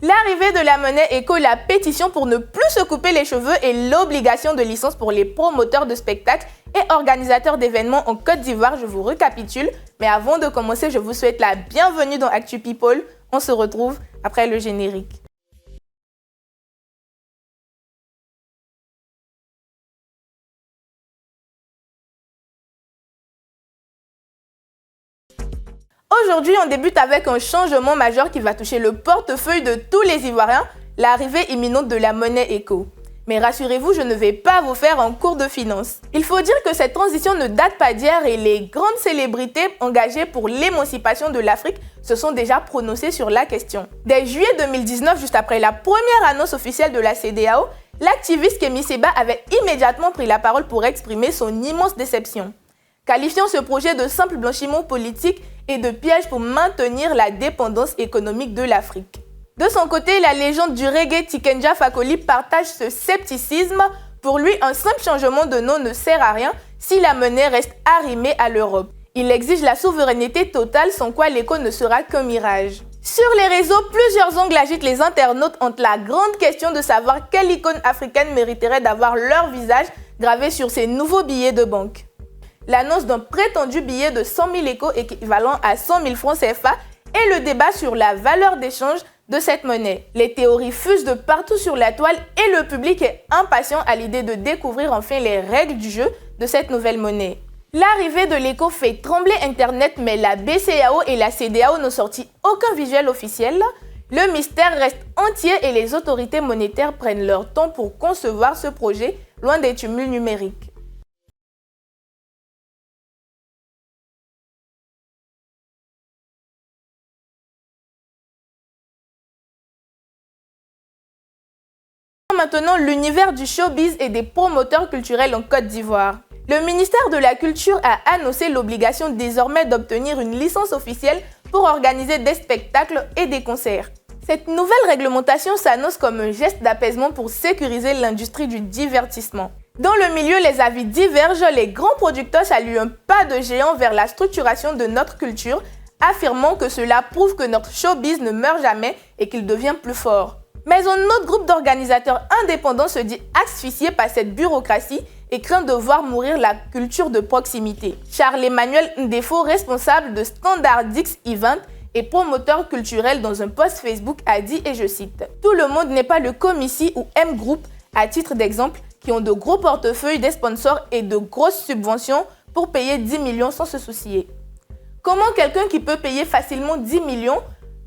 L'arrivée de la monnaie éco, la pétition pour ne plus se couper les cheveux et l'obligation de licence pour les promoteurs de spectacles et organisateurs d'événements en Côte d'Ivoire, je vous récapitule. Mais avant de commencer, je vous souhaite la bienvenue dans Actu People. On se retrouve après le générique. Aujourd'hui, on débute avec un changement majeur qui va toucher le portefeuille de tous les Ivoiriens, l'arrivée imminente de la monnaie éco. Mais rassurez-vous, je ne vais pas vous faire un cours de finance. Il faut dire que cette transition ne date pas d'hier et les grandes célébrités engagées pour l'émancipation de l'Afrique se sont déjà prononcées sur la question. Dès juillet 2019, juste après la première annonce officielle de la CEDEAO, l'activiste Kémi Séba avait immédiatement pris la parole pour exprimer son immense déception, qualifiant ce projet de simple blanchiment politique et de piège pour maintenir la dépendance économique de l'Afrique. De son côté, la légende du reggae Tikenja Fakoly partage ce scepticisme. Pour lui, un simple changement de nom ne sert à rien si la monnaie reste arrimée à l'Europe. Il exige la souveraineté totale sans quoi l'éco ne sera qu'un mirage. Sur les réseaux, plusieurs angles agitent les internautes entre la grande question de savoir quelle icône africaine mériterait d'avoir leur visage gravé sur ces nouveaux billets de banque. L'annonce d'un prétendu billet de 100 000 échos équivalent à 100 000 francs CFA et le débat sur la valeur d'échange de cette monnaie. Les théories fusent de partout sur la toile et le public est impatient à l'idée de découvrir enfin les règles du jeu de cette nouvelle monnaie. L'arrivée de l'éco fait trembler Internet, mais la BCEAO et la CEDEAO n'ont sorti aucun visuel officiel. Le mystère reste entier et les autorités monétaires prennent leur temps pour concevoir ce projet, loin des tumultes numériques. Maintenant l'univers du showbiz et des promoteurs culturels en Côte d'Ivoire. Le ministère de la Culture a annoncé l'obligation désormais d'obtenir une licence officielle pour organiser des spectacles et des concerts. Cette nouvelle réglementation s'annonce comme un geste d'apaisement pour sécuriser l'industrie du divertissement. Dans le milieu, les avis divergent. Les grands producteurs saluent un pas de géant vers la structuration de notre culture, affirmant que cela prouve que notre showbiz ne meurt jamais et qu'il devient plus fort. Mais un autre groupe d'organisateurs indépendants se dit asphyxié par cette bureaucratie et craint de voir mourir la culture de proximité. Charles-Emmanuel Ndefo, responsable de Standardix Event et promoteur culturel dans un post Facebook, a dit, et je cite, « Tout le monde n'est pas le Comici ou M Group, à titre d'exemple, qui ont de gros portefeuilles, des sponsors et de grosses subventions pour payer 10 millions sans se soucier. Comment quelqu'un qui peut payer facilement 10 millions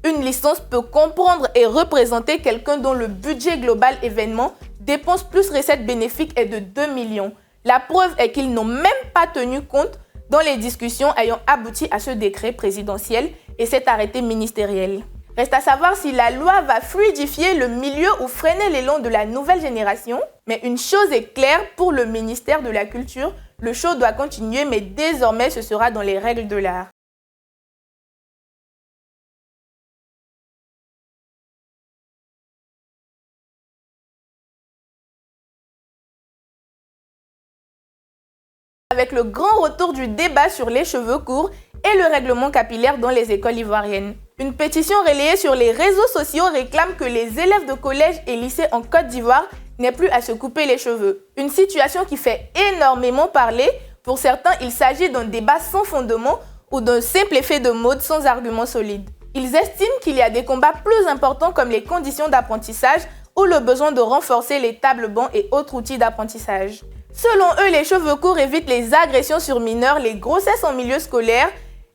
une licence peut comprendre et représenter quelqu'un dont le budget global événement dépense plus recettes bénéfiques est de 2 millions. La preuve est qu'ils n'ont même pas tenu compte dans les discussions ayant abouti à ce décret présidentiel et cet arrêté ministériel. Reste à savoir si la loi va fluidifier le milieu ou freiner l'élan de la nouvelle génération. Mais une chose est claire pour le ministère de la Culture, le show doit continuer, mais désormais ce sera dans les règles de l'art. Avec le grand retour du débat sur les cheveux courts et le règlement capillaire dans les écoles ivoiriennes. Une pétition relayée sur les réseaux sociaux réclame que les élèves de collège et lycée en Côte d'Ivoire n'aient plus à se couper les cheveux. Une situation qui fait énormément parler. Pour certains, il s'agit d'un débat sans fondement ou d'un simple effet de mode sans argument solide. Ils estiment qu'il y a des combats plus importants comme les conditions d'apprentissage ou le besoin de renforcer les tables bancs et autres outils d'apprentissage. Selon eux, les cheveux courts évitent les agressions sur mineurs, les grossesses en milieu scolaire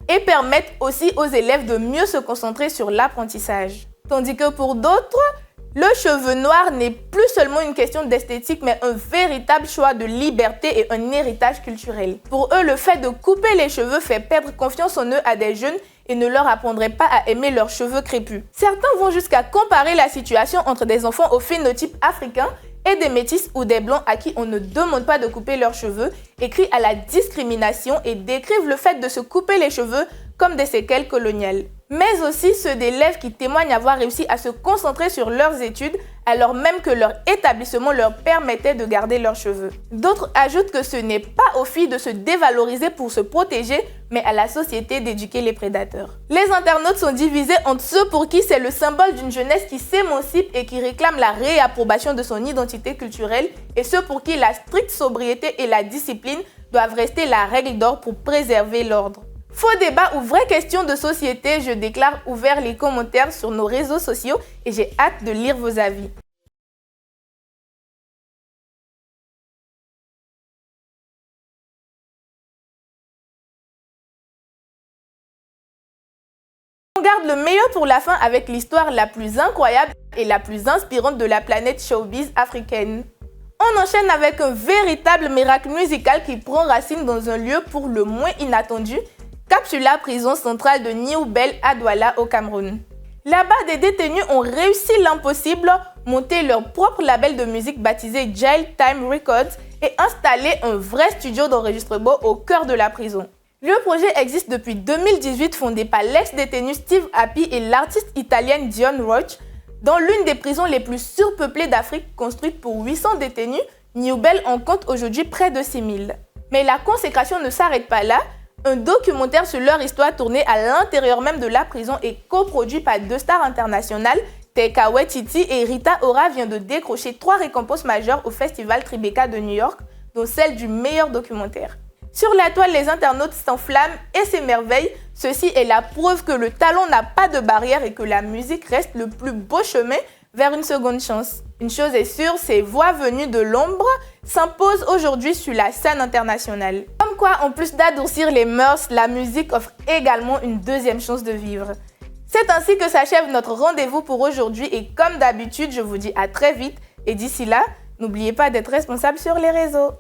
et permettent aussi aux élèves de mieux se concentrer sur l'apprentissage. Tandis que pour d'autres, le cheveu noir n'est plus seulement une question d'esthétique, mais un véritable choix de liberté et un héritage culturel. Pour eux, le fait de couper les cheveux fait perdre confiance en eux à des jeunes et ne leur apprendrait pas à aimer leurs cheveux crépus. Certains vont jusqu'à comparer la situation entre des enfants au phénotype africain et des métis ou des blancs à qui on ne demande pas de couper leurs cheveux, écrit à la discrimination et décrivent le fait de se couper les cheveux comme des séquelles coloniales. Mais aussi ceux d'élèves qui témoignent avoir réussi à se concentrer sur leurs études alors même que leur établissement leur permettait de garder leurs cheveux. D'autres ajoutent que ce n'est pas aux filles de se dévaloriser pour se protéger, mais à la société d'éduquer les prédateurs. Les internautes sont divisés entre ceux pour qui c'est le symbole d'une jeunesse qui s'émancipe et qui réclame la réapprobation de son identité culturelle, et ceux pour qui la stricte sobriété et la discipline doivent rester la règle d'or pour préserver l'ordre. Faux débat ou vraie question de société, je déclare ouvert les commentaires sur nos réseaux sociaux et j'ai hâte de lire vos avis. On garde le meilleur pour la fin avec l'histoire la plus incroyable et la plus inspirante de la planète showbiz africaine. On enchaîne avec un véritable miracle musical qui prend racine dans un lieu pour le moins inattendu, Capsula, prison centrale de New Bel à Douala au Cameroun. Là-bas, des détenus ont réussi l'impossible, monter leur propre label de musique baptisé Jail Time Records et installer un vrai studio d'enregistrement au cœur de la prison. Le projet existe depuis 2018, fondé par l'ex-détenu Steve Happy et l'artiste italienne Dion Roach. Dans l'une des prisons les plus surpeuplées d'Afrique, construite pour 800 détenus, New Bel en compte aujourd'hui près de 6000. Mais la consécration ne s'arrête pas là. Un documentaire sur leur histoire tourné à l'intérieur même de la prison et coproduit par deux stars internationales, Taika Waititi et Rita Ora, vient de décrocher 3 récompenses majeures au Festival Tribeca de New York, dont celle du meilleur documentaire. Sur la toile, les internautes s'enflamment et s'émerveillent. Ceci est la preuve que le talent n'a pas de barrière et que la musique reste le plus beau chemin vers une seconde chance. Une chose est sûre, ces voix venues de l'ombre s'imposent aujourd'hui sur la scène internationale. Comme quoi, en plus d'adoucir les mœurs, la musique offre également une deuxième chance de vivre. C'est ainsi que s'achève notre rendez-vous pour aujourd'hui et comme d'habitude, je vous dis à très vite et d'ici là, n'oubliez pas d'être responsable sur les réseaux.